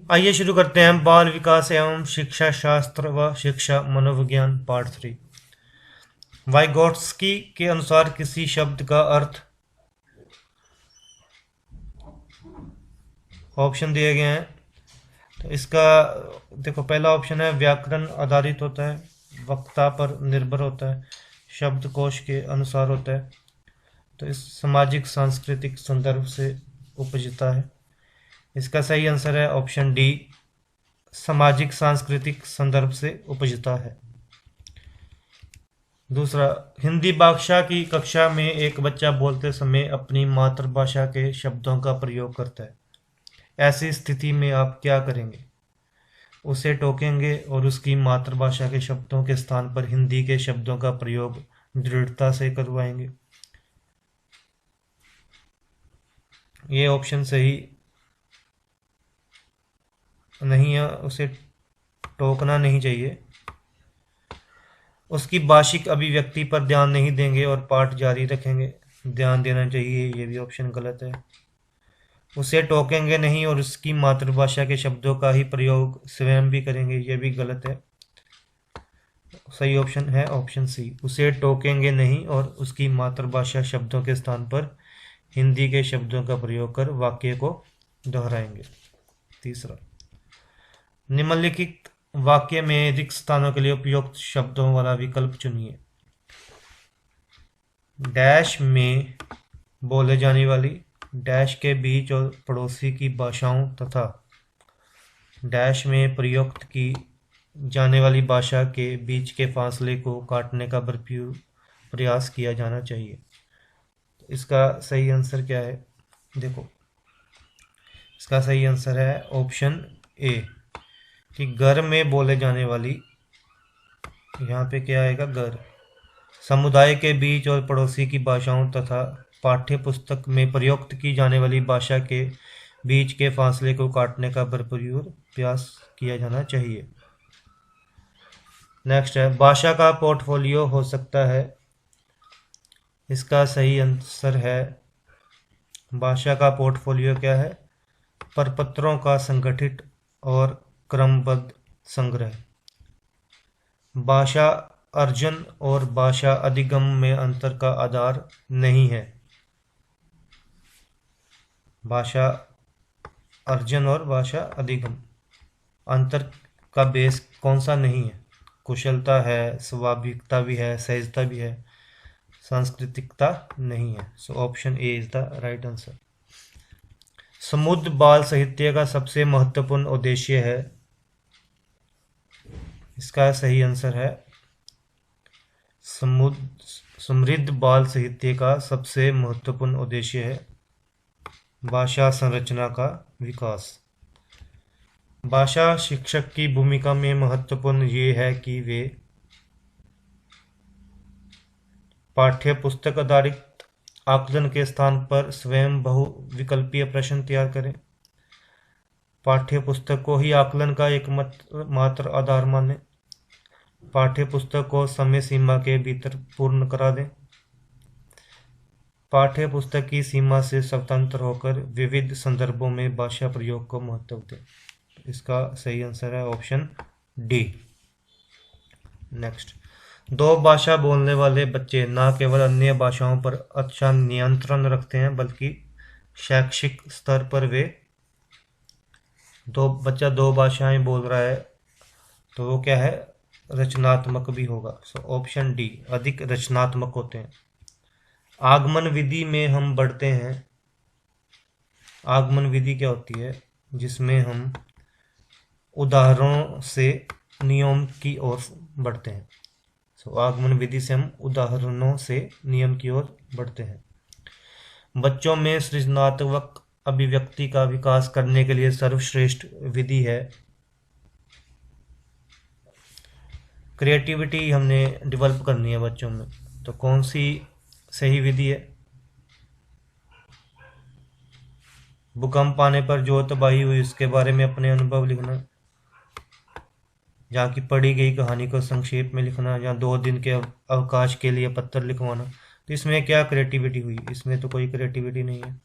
आइए शुरू करते हैं बाल विकास एवं शिक्षा शास्त्र व शिक्षा मनोविज्ञान पार्ट 3। वाइगोट्स्की के अनुसार किसी शब्द का अर्थ, ऑप्शन दिए गए हैं। तो इसका देखो, पहला ऑप्शन है व्याकरण आधारित होता है, वक्ता पर निर्भर होता है, शब्दकोश के अनुसार होता है, तो इस सामाजिक सांस्कृतिक संदर्भ से उपजता है। इसका सही आंसर है ऑप्शन डी, सामाजिक सांस्कृतिक संदर्भ से उपजता है। दूसरा, हिंदी भाषा की कक्षा में एक बच्चा बोलते समय अपनी मातृभाषा के शब्दों का प्रयोग करता है। ऐसी स्थिति में आप क्या करेंगे? उसे टोकेंगे और उसकी मातृभाषा के शब्दों के स्थान पर हिंदी के शब्दों का प्रयोग दृढ़ता से करवाएंगे। ये ऑप्शन सही नहीं है, उसे टोकना नहीं चाहिए। उसकी भाषिक अभिव्यक्ति पर ध्यान नहीं देंगे और पाठ जारी रखेंगे, ध्यान देना चाहिए, ये भी ऑप्शन गलत है। उसे टोकेंगे नहीं और उसकी मातृभाषा के शब्दों का ही प्रयोग स्वयं भी करेंगे, ये भी गलत है। सही ऑप्शन है ऑप्शन सी, उसे टोकेंगे नहीं और उसकी मातृभाषा शब्दों के स्थान पर हिंदी के शब्दों का प्रयोग कर वाक्य को दोहराएंगे। तीसरा, निम्नलिखित वाक्य में रिक्त स्थानों के लिए उपयुक्त शब्दों वाला विकल्प चुनिए। डैश में बोले जाने वाली, डैश के बीच और पड़ोसी की भाषाओं तथा डैश में प्रयुक्त की जाने वाली भाषा के बीच के फासले को काटने का भरपूर प्रयास किया जाना चाहिए। इसका सही आंसर क्या है? देखो, इसका सही आंसर है ऑप्शन ए कि घर में बोले जाने वाली, यहाँ पे क्या आएगा? घर। समुदाय के बीच और पड़ोसी की भाषाओं तथा पाठ्य पुस्तक में प्रयुक्त की जाने वाली भाषा के बीच के फासले को काटने का भरपूर प्रयास किया जाना चाहिए। नेक्स्ट है, भाषा का पोर्टफोलियो हो सकता है। इसका सही आंसर है, भाषा का पोर्टफोलियो क्या है? प्रपत्रों का संगठित और क्रमबद्ध संग्रह। भाषा अर्जन और भाषा अधिगम में अंतर का आधार नहीं है। भाषा अर्जन और भाषा अधिगम, अंतर का बेस कौन सा नहीं है? कुशलता है, स्वाभाविकता भी है, सहजता भी है, सांस्कृतिकता नहीं है। So option A is the right answer. समुद्र बाल साहित्य का सबसे महत्वपूर्ण उद्देश्य है। इसका सही आंसर है, समृद्ध बाल साहित्य का सबसे महत्वपूर्ण उद्देश्य है भाषा संरचना का विकास। भाषा शिक्षक की भूमिका में महत्वपूर्ण ये है कि वे पाठ्य पुस्तक आधारित आकलन के स्थान पर स्वयं बहुविकल्पीय प्रश्न तैयार करें, पाठ्य पुस्तक को ही आकलन का एक मात्र आधार माने, पाठ्य पुस्तक को समय सीमा के भीतर पूर्ण करा दें, पाठ्य पुस्तक की सीमा से स्वतंत्र होकर विविध संदर्भों में भाषा प्रयोग को महत्व दें। इसका सही आंसर है ऑप्शन डी। नेक्स्ट, दो भाषा बोलने वाले बच्चे न केवल अन्य भाषाओं पर अच्छा नियंत्रण रखते हैं बल्कि शैक्षिक स्तर पर वे बच्चा दो भाषाएं बोल रहा है तो वो क्या है? रचनात्मक भी होगा। सो ऑप्शन डी, अधिक रचनात्मक होते हैं। आगमन विधि में हम बढ़ते हैं। आगमन विधि क्या होती है? जिसमें हम उदाहरणों से नियम की ओर बढ़ते हैं। सो आगमन विधि से हम उदाहरणों से नियम की ओर बढ़ते हैं। बच्चों में सृजनात्मक अभिव्यक्ति का विकास करने के लिए सर्वश्रेष्ठ विधि है क्रिएटिविटी हमने डेवलप करनी है बच्चों में, तो कौन सी सही विधि है? भूकंप आने पर जो तबाही हुई उसके बारे में अपने अनुभव लिखना, जहाँ की पढ़ी गई कहानी को संक्षेप में लिखना, या 2 दिन के अवकाश के लिए पत्र लिखवाना। तो इसमें क्या क्रिएटिविटी हुई? इसमें तो कोई क्रिएटिविटी नहीं है।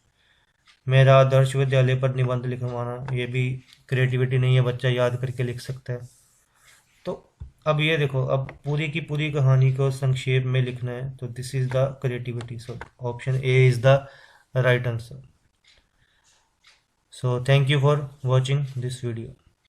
मेरा आदर्श विद्यालय पर निबंध लिखवाना, ये भी क्रिएटिविटी नहीं है, बच्चा याद करके लिख सकता है। तो अब ये देखो, अब पूरी की पूरी कहानी को संक्षेप में लिखना है, तो this is the creativity. So option A is the right answer. So thank you for watching this video.